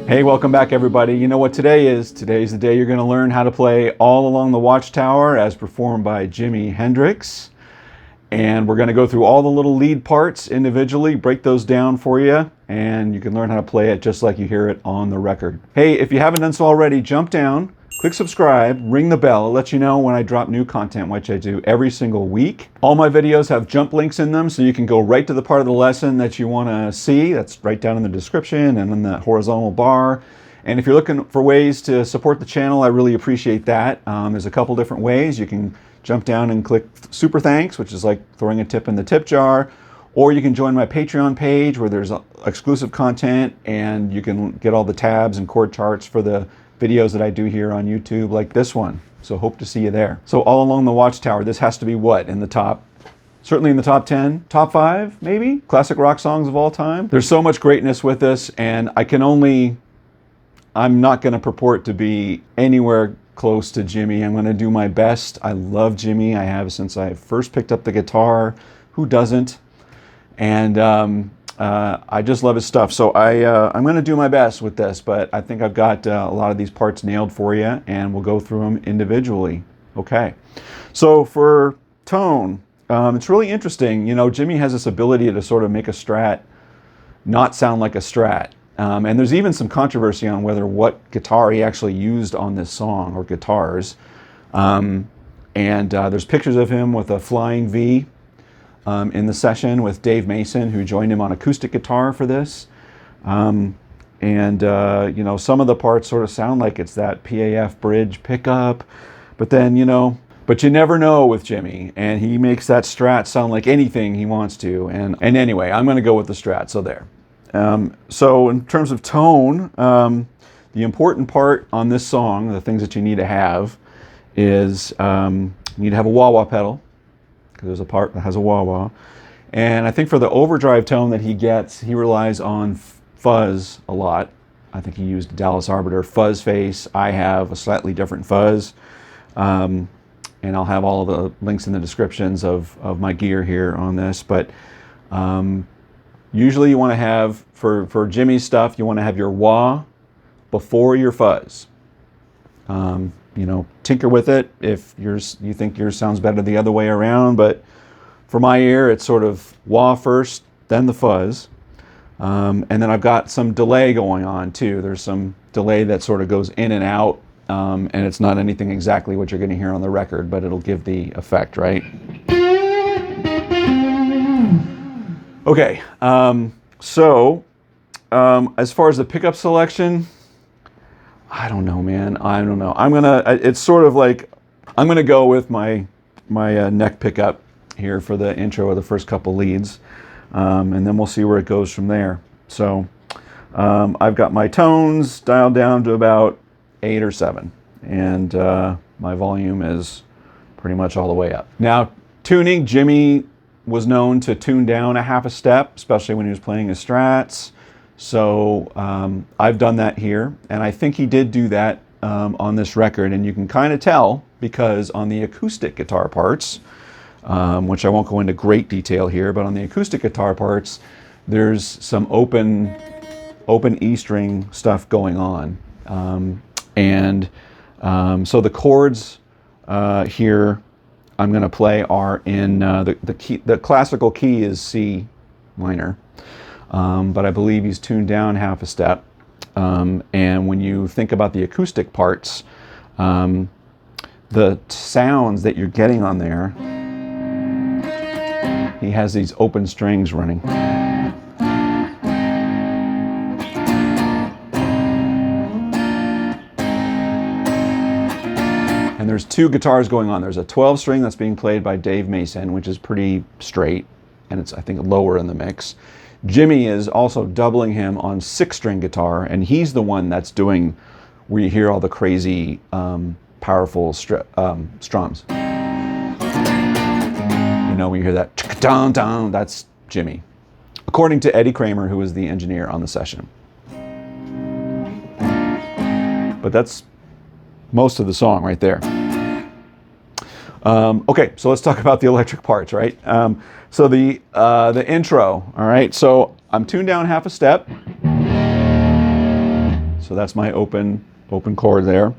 Hey, welcome back everybody. You know what today is? Today's the day you're going to learn how to play All Along the Watchtower as performed by Jimi Hendrix. And we're going to go through all the little lead parts individually, break those down for you, and you can learn how to play it just like you hear it on the record. Hey, if you haven't done so already, jump down, click subscribe, ring the bell. It lets you know when I drop new content, which I do every single week. All my videos have jump links in them, so you can go right to the part of the lesson that you want to see. That's right down in the description and in the horizontal bar. And if you're looking for ways to support the channel, I really appreciate that. There's a couple different ways. You can jump down and click Super Thanks, which is like throwing a tip in the tip jar. Or you can join my Patreon page where there's exclusive content and you can get all the tabs and chord charts for the videos that I do here on YouTube, like this one. So hope to see you there. So All Along the Watchtower, this has to be what? In the top, certainly in the top 10, top 5 maybe? Classic rock songs of all time. There's so much greatness with this, and I'm not gonna purport to be anywhere close to Jimi. I'm gonna do my best. I love Jimi. I have since I first picked up the guitar. Who doesn't? And I just love his stuff. So I'm going to do my best with this, but I think I've got a lot of these parts nailed for you, and we'll go through them individually. Okay. So for tone, it's really interesting. You know, Jimi has this ability to sort of make a Strat not sound like a Strat. And there's even some controversy on what guitar he actually used on this song, or guitars. There's pictures of him with a flying V in the session with Dave Mason, who joined him on acoustic guitar for this. You know, some of the parts sort of sound like it's that PAF bridge pickup, but then, you know, but you never know with Jimi, and he makes that Strat sound like anything he wants to. And anyway, I'm going to go with the Strat, so there. So in terms of tone, the important part on this song, the things that you need to have, is you need to have a wah-wah pedal, because there's a part that has a wah-wah. And I think for the overdrive tone that he gets, he relies on fuzz a lot. I think he used Dallas Arbiter fuzz face. I have a slightly different fuzz. And I'll have all of the links in the descriptions of my gear here on this. But usually you want to have, for Jimi's stuff, you want to have your wah before your fuzz. You know, tinker with it if you think yours sounds better the other way around, but for my ear, it's sort of wah first, then the fuzz. And then I've got some delay going on too. There's some delay that sort of goes in and out, and it's not anything exactly what you're going to hear on the record, but it'll give the effect, right? Okay, as far as the pickup selection, I don't know, man. I don't know. It's sort of like, I'm gonna go with my neck pickup here for the intro of the first couple leads, and then we'll see where it goes from there. So I've got my tones dialed down to about 8 or 7, and my volume is pretty much all the way up. Now, tuning, Jimi was known to tune down a half a step, especially when he was playing his Strats. So I've done that here, and I think he did do that on this record, and you can kind of tell because on the acoustic guitar parts, which I won't go into great detail here, but on the acoustic guitar parts, there's some open E string stuff going on. So the chords here I'm going to play are in the classical key is C minor. But I believe he's tuned down half a step. And when you think about the acoustic parts, the sounds that you're getting on there, he has these open strings running. And there's 2 guitars going on. There's a 12 string that's being played by Dave Mason, which is pretty straight, and it's, I think, lower in the mix. Jimi is also doubling him on 6-string guitar, and he's the one that's doing where you hear all the crazy, powerful strums. You know, when you hear that, that's Jimi, according to Eddie Kramer, who was the engineer on the session. But that's most of the song right there. Okay, so let's talk about the electric parts, right? So the intro, all right? So I'm tuned down half a step. So that's my open chord there.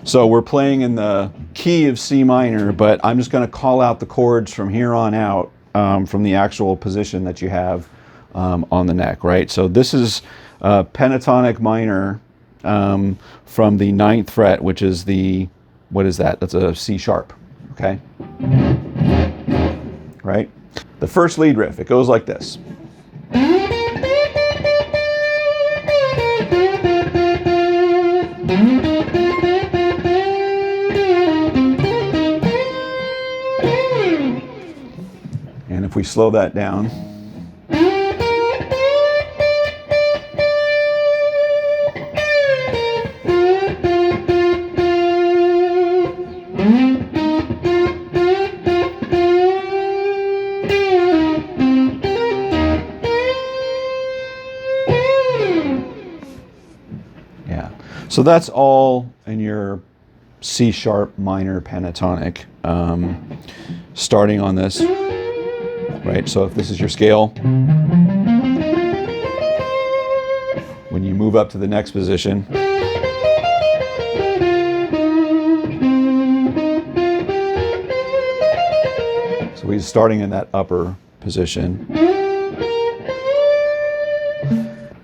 So we're playing in the key of C minor, but I'm just going to call out the chords from here on out from the actual position that you have on the neck, right? So this is pentatonic minor from the 9th fret, which is the, what is that? That's a C sharp, okay? Right? The first lead riff, it goes like this. And if we slow that down, yeah. So that's all in your C sharp minor pentatonic, starting on this. Right, so if this is your scale, when you move up to the next position, so he's starting in that upper position.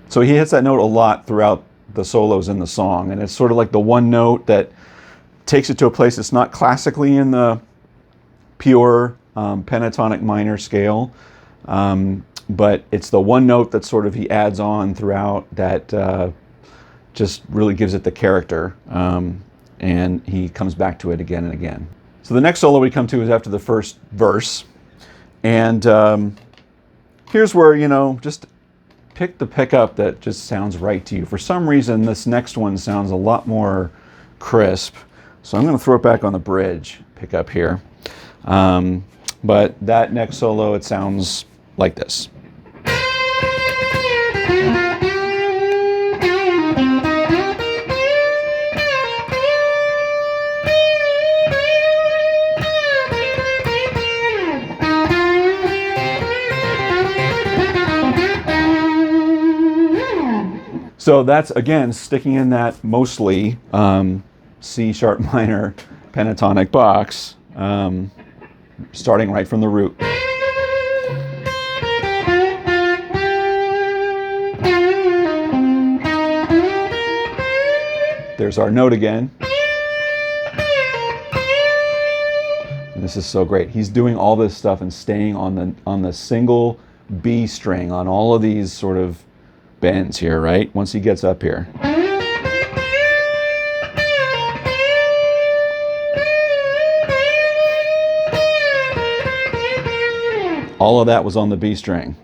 So he hits that note a lot throughout the solos in the song, and it's sort of like the one note that takes it to a place that's not classically in the pure pentatonic minor scale, but it's the one note that sort of he adds on throughout that just really gives it the character, and he comes back to it again and again. So the next solo we come to is after the first verse, and here's where, you know, just pick the pickup that just sounds right to you. For some reason this next one sounds a lot more crisp, so I'm going to throw it back on the bridge pickup here. But that next solo, it sounds like this. So that's, again, sticking in that mostly C sharp minor pentatonic box. Starting right from the root. There's our note again. And this is so great. He's doing all this stuff and staying on the single B string on all of these sort of bends here, right? Once he gets up here. All of that was on the B string.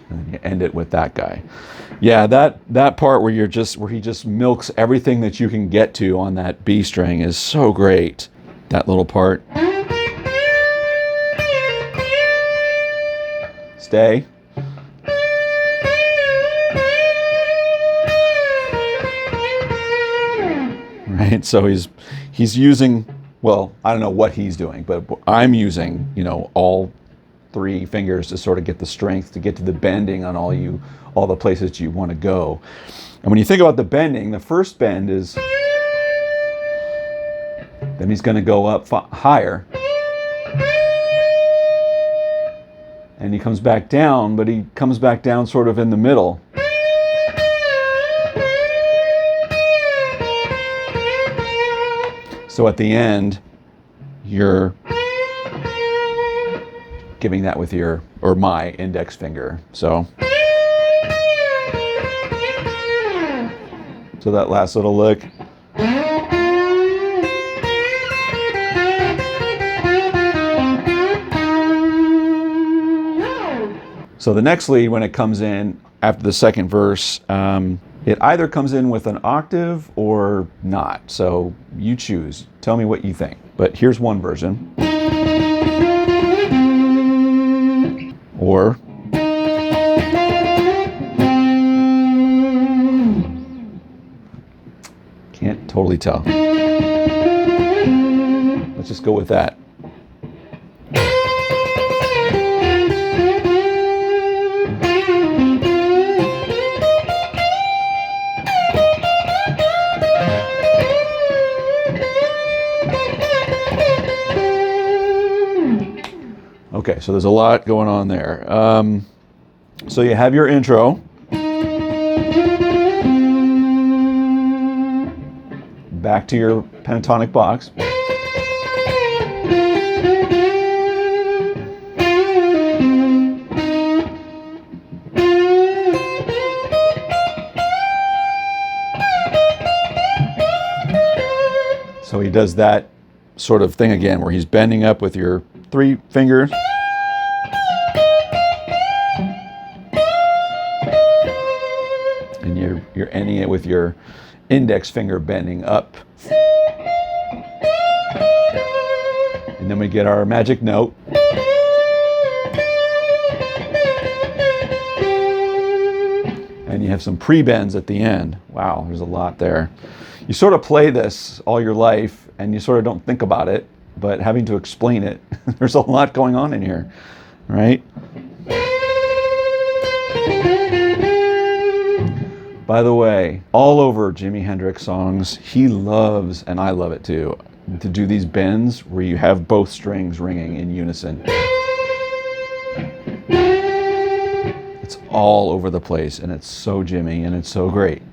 And you end it with that guy. Yeah, that part where he just milks everything that you can get to on that B string is so great. That little part. Stay. Right? So he's using, well, I don't know what he's doing, but I'm using, you know, all 3 fingers to sort of get the strength to get to the bending on all the places you want to go. And when you think about the bending, the first bend is, then he's going to go up higher. And he comes back down, but he comes back down sort of in the middle. So at the end, you're giving that with your, or my index finger. So that last little lick. So the next lead, when it comes in after the second verse, it either comes in with an octave or not. So you choose. Tell me what you think. But here's one version. Or can't totally tell. Let's just go with that. Okay, so there's a lot going on there. So you have your intro. Back to your pentatonic box. So he does that sort of thing again, where he's bending up with your 3 fingers. And you're ending it with your index finger bending up. And then we get our magic note. And you have some pre-bends at the end. Wow, there's a lot there. You sort of play this all your life and you sort of don't think about it, but having to explain it, there's a lot going on in here, right? By the way, all over Jimi Hendrix songs, he loves, and I love it too, to do these bends where you have both strings ringing in unison. It's all over the place, and it's so Jimi, and it's so great.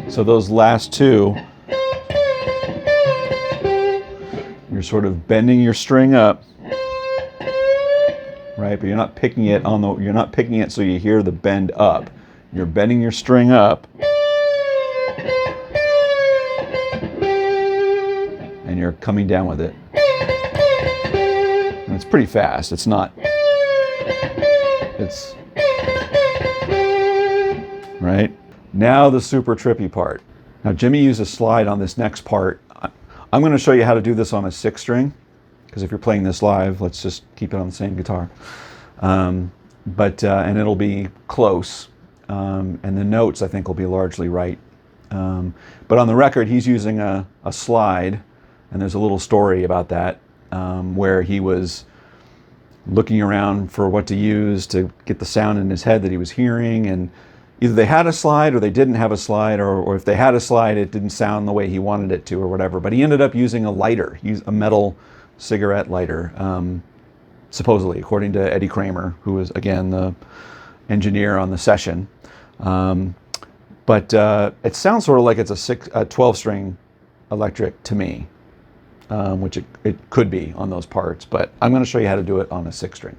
So those last 2, you're sort of bending your string up, right? But you're not picking it you're not picking it so you hear the bend up. You're bending your string up, and you're coming down with it. And it's pretty fast. It's not. It's right. Now the super trippy part. Now Jimi used a slide on this next part. I'm going to show you how to do this on a 6 string, because if you're playing this live, let's just keep it on the same guitar. And it'll be close, and the notes I think will be largely right. But on the record, he's using a slide, and there's a little story about that, where he was looking around for what to use to get the sound in his head that he was hearing, and either they had a slide or they didn't have a slide, or if they had a slide, it didn't sound the way he wanted it to or whatever. But he ended up using a lighter, a metal cigarette lighter, supposedly, according to Eddie Kramer, who was, again, the engineer on the session. But it sounds sort of like it's a 12-string electric to me, which it could be on those parts. But I'm going to show you how to do it on a 6-string.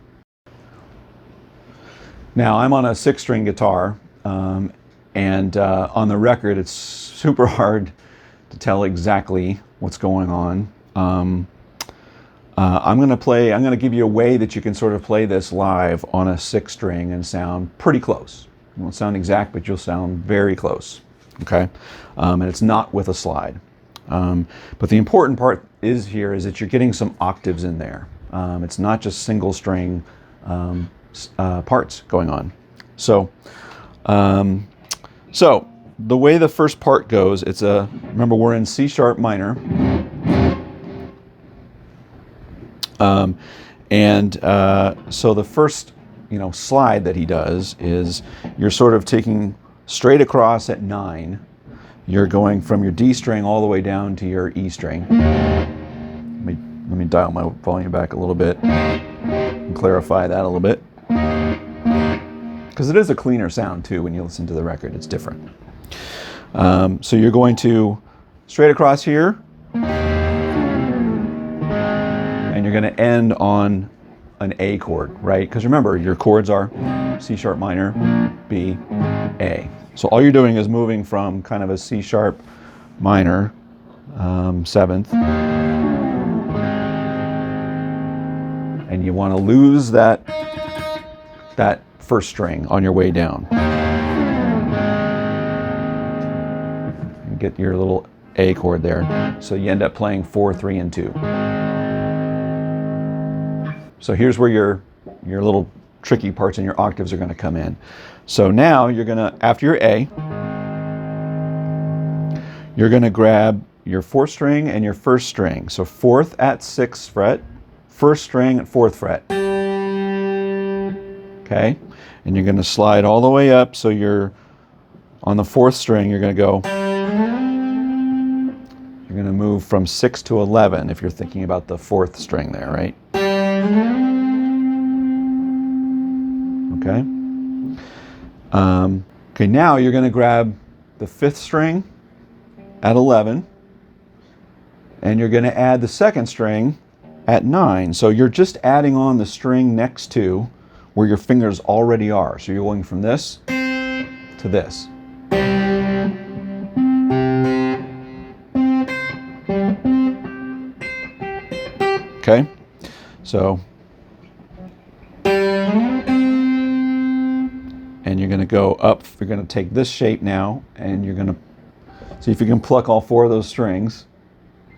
Now, I'm on a 6-string guitar. And on the record, it's super hard to tell exactly what's going on. I'm going to give you a way that you can sort of play this live on a 6-string and sound pretty close. It won't sound exact, but you'll sound very close, okay? And it's not with a slide. But the important part is that you're getting some octaves in there. It's not just single string parts going on. So the way the first part goes, remember we're in C sharp minor. So the first, slide that he does is you're sort of taking straight across at 9. You're going from your D string all the way down to your E string. Let me dial my volume back a little bit and clarify that a little bit. Because it is a cleaner sound too when you listen to the record. It's different. So you're going to straight across here, and you're going to end on an A chord, right? Because remember, your chords are C sharp minor, B, A. So all you're doing is moving from kind of a C sharp minor, 7th, and you want to lose that first string on your way down. And get your little A chord there. So you end up playing 4, 3, and 2. So here's where your little tricky parts and your octaves are going to come in. So now you're going to, after your A, you're going to grab your fourth string and your first string. So fourth at 6th fret, first string at 4th fret. Okay? And you're going to slide all the way up, so you're on the 4th string, you're going to go, you're going to move from 6 to 11 if you're thinking about the 4th string there, right? Okay? Okay, now you're going to grab the 5th string at 11, and you're going to add the 2nd string at 9. So you're just adding on the string next to where your fingers already are. So you're going from this to this. Okay? So, and you're going to go up, you're going to take this shape now, and you're going to see if you can pluck all 4 of those strings.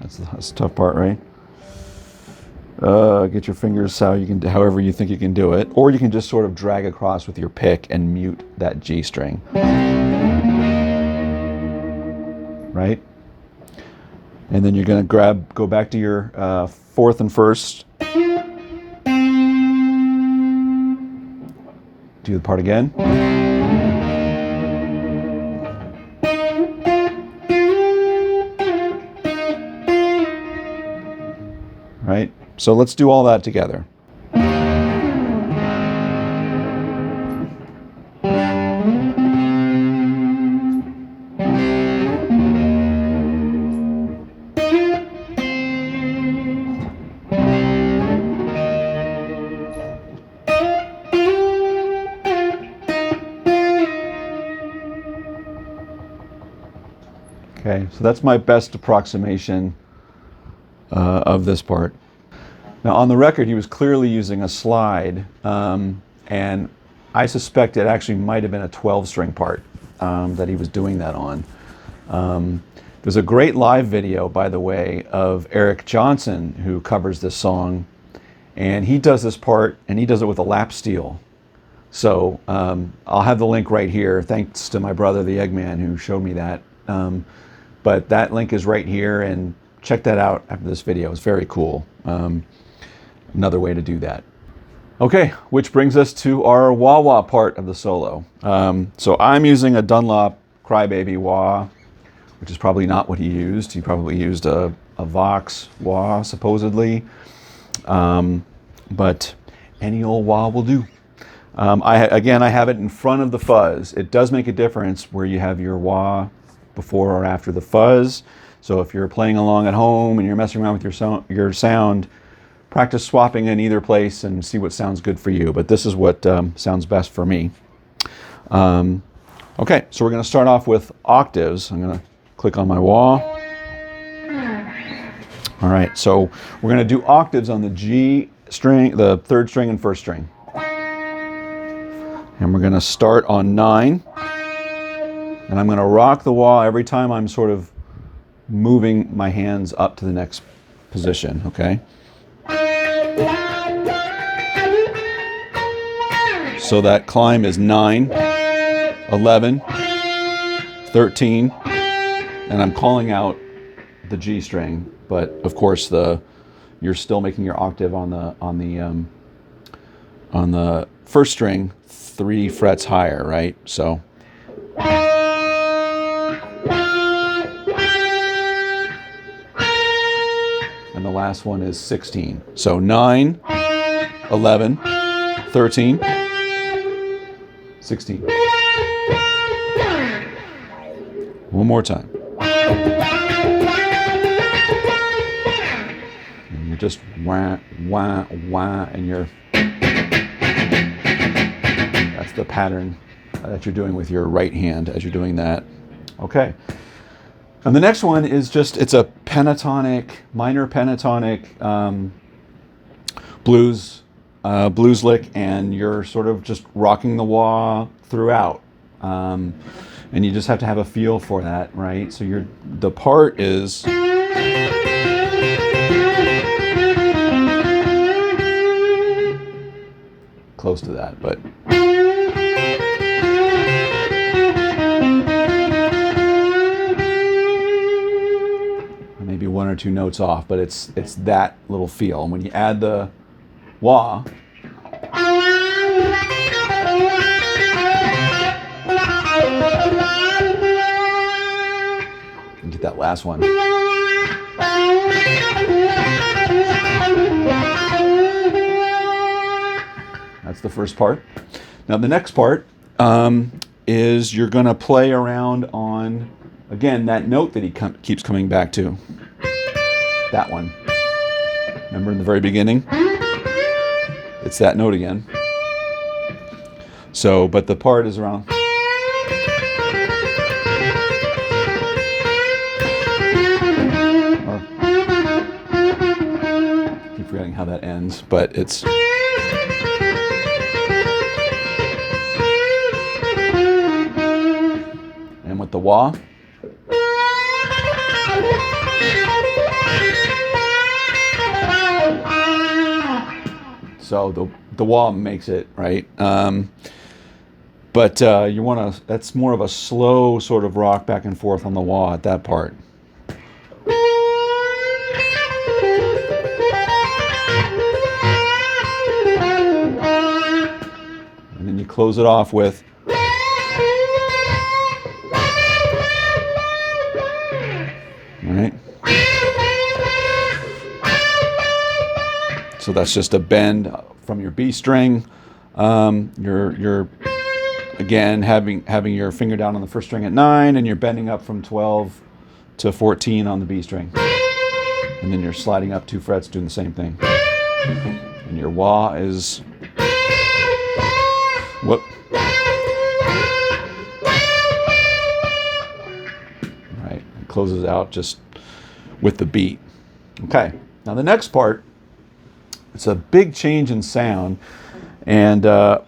That's the tough part, right? Get your fingers how you can, however you think you can do it, or you can just sort of drag across with your pick and mute that G string. Right? And then you're going to go back to your 4th and 1st. Do the part again. Right? So let's do all that together. Okay, so that's my best approximation of this part. Now on the record, he was clearly using a slide, and I suspect it actually might have been a 12-string part that he was doing that on. There's a great live video, by the way, of Eric Johnson, who covers this song, and he does this part, and he does it with a lap steel. So I'll have the link right here, thanks to my brother, the Eggman, who showed me that. But that link is right here, and check that out after this video. It's very cool. Another way to do that. Okay, which brings us to our wah-wah part of the solo. So I'm using a Dunlop Crybaby wah, which is probably not what he used. He probably used a Vox wah, supposedly. But any old wah will do. Again, I have it in front of the fuzz. It does make a difference where you have your wah before or after the fuzz. So if you're playing along at home and you're messing around with your sound, practice swapping in either place and see what sounds good for you. But this is what sounds best for me. Okay, so we're going to start off with octaves. I'm going to click on my wah. All right, so we're going to do octaves on the G string, the 3rd string and 1st string. And we're going to start on 9. And I'm going to rock the wah every time I'm sort of moving my hands up to the next position, okay? So that climb is 9, 11, 13, and I'm calling out the G string, but of course you're still making your octave on the 1st string 3 frets higher, right? So and the last one is 16. So 9, 11, 13, 16. One more time. And you're just wah, wah, wah, and that's the pattern that you're doing with your right hand as you're doing that. Okay. And the next one is it's a pentatonic, minor pentatonic blues lick, and you're sort of just rocking the wah throughout. And you just have to have a feel for that, right? So the part is close to that, but one or two notes off, but it's that little feel. And when you add the wah, and get that last one. That's the first part. Now the next part is you're going to play around on, again, that note that he keeps coming back to. That one. Remember in the very beginning? It's that note again. So, but the part is around. I keep forgetting how that ends, but it's. And with the wah. So the wah makes it, right? But you want to, that's more of a slow sort of rock back and forth on the wah at that part. And then you close it off with. All right. So that's just a bend from your B string. You're again having your finger down on the first string at 9, and you're bending up from 12 to 14 on the B string. And then you're sliding up 2 frets doing the same thing. And your wah is whoop. Right. It closes out just with the beat. Okay. Now the next part, it's a big change in sound, and it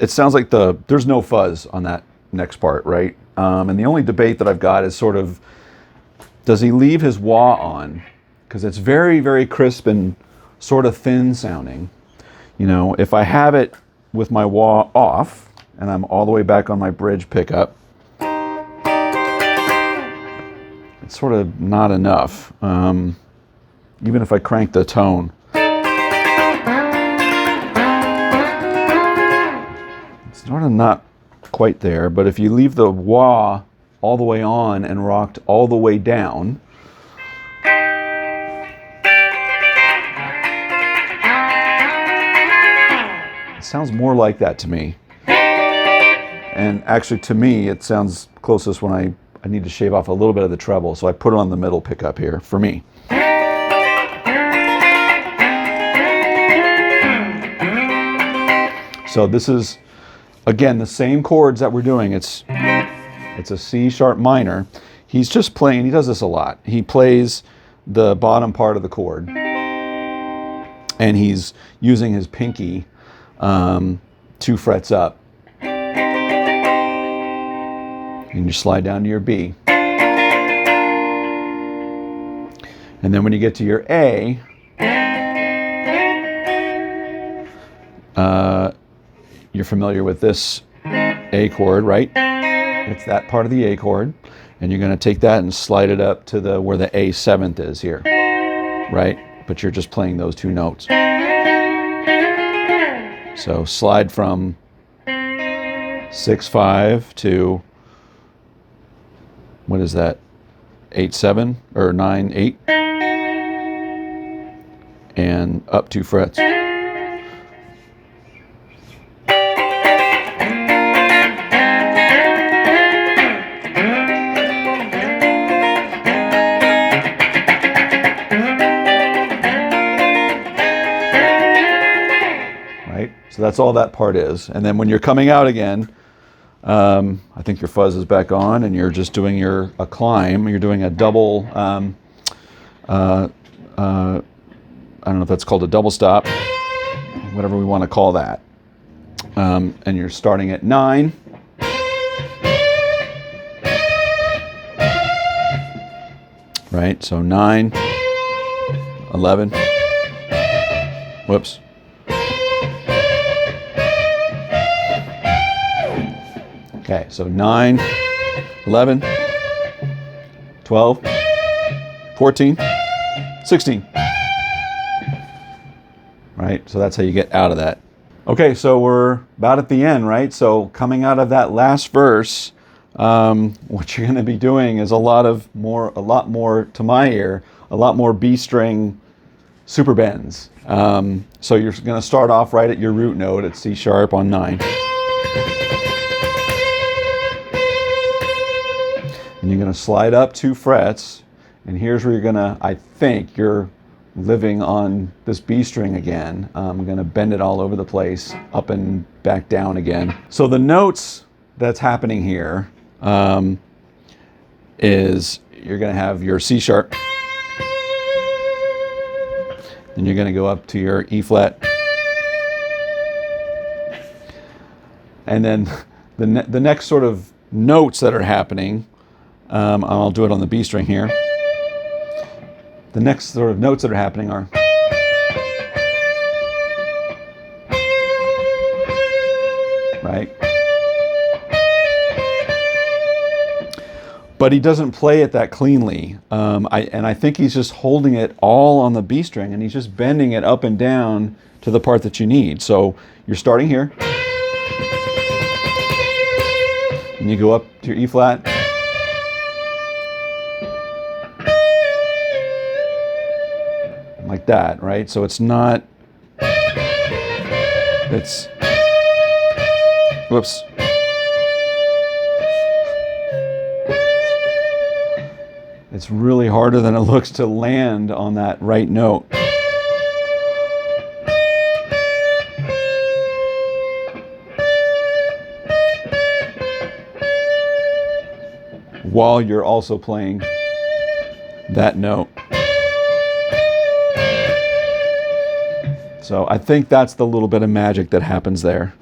sounds like there's no fuzz on that next part, right? And the only debate that I've got is sort of, does he leave his wah on? Because it's very, very crisp and sort of thin sounding. You know, if I have it with my wah off, and I'm all the way back on my bridge pickup, it's sort of not enough. Even if I crank the tone. Sort of not quite there, but if you leave the wah all the way on and rocked all the way down, it sounds more like that to me. And actually to me it sounds closest when I need to shave off a little bit of the treble, so I put it on the middle pickup here for me. So this is, again, the same chords that we're doing. It's a C sharp minor. He's just playing, he does this a lot. He plays the bottom part of the chord, and he's using his pinky 2 frets up. And you slide down to your B. And then when you get to your A, you're familiar with this A chord, right? It's that part of the A chord, and you're going to take that and slide it up to where the A seventh is here, right? But you're just playing those 2 notes. So slide from 6/5 to, what is that? 8/7 or 9/8, and up 2 frets. So that's all that part is. And then when you're coming out again, I think your fuzz is back on, and you're just doing a climb. You're doing a double, I don't know if that's called a double stop, whatever we want to call that. And you're starting at 9. Right, so 9, 11, whoops. Okay, so 9, 11, 12, 14, 16. Right, so that's how you get out of that. Okay, so we're about at the end, right? So coming out of that last verse, what you're going to be doing is a lot more to my ear, a lot more B string super bends. So you're going to start off right at your root note at C sharp on 9. And you're going to slide up 2 frets, and here's where you're going to, I think, you're living on this B string again. I'm going to bend it all over the place, up and back down again. So the notes that's happening here is you're going to have your C sharp, then you're going to go up to your E flat, and then the next sort of notes that are happening, I'll do it on the B string here. The next sort of notes that are happening are right, but he doesn't play it that cleanly. I think he's just holding it all on the B string, and he's just bending it up and down to the part that you need. So you're starting here, and you go up to your E flat, like that, right? So it's not, it's, whoops. It's really harder than it looks to land on that right note. While you're also playing that note. So I think that's the little bit of magic that happens there.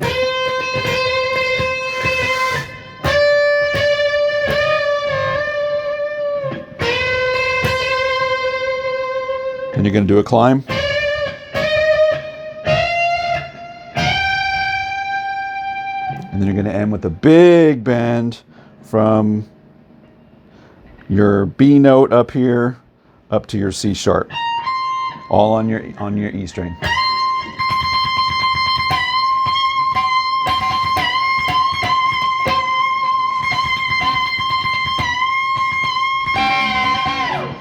And you're going to do a climb. And then you're going to end with a big bend from your B note up here up to your C sharp, all on your E string.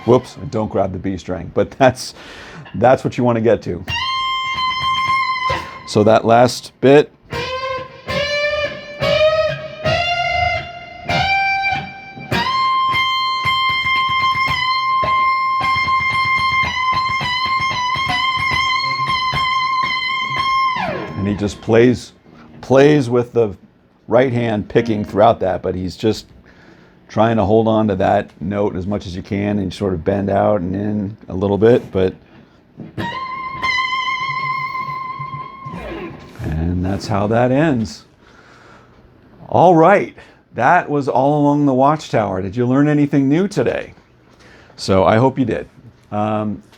Whoops, don't grab the B string, but that's what you want to get to. So that last bit, and he just plays with the right hand picking throughout that, but he's just trying to hold on to that note as much as you can and sort of bend out and in a little bit, and that's how that ends. All right, that was All Along the Watchtower. Did you learn anything new today? So I hope you did.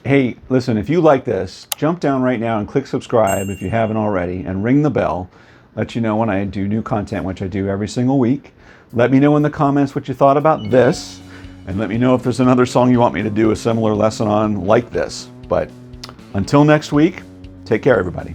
Hey, listen, if you like this, jump down right now and click subscribe if you haven't already, and ring the bell. Let you know when I do new content, which I do every single week. Let me know in the comments what you thought about this, and let me know if there's another song you want me to do a similar lesson on like this. But until next week, take care, everybody.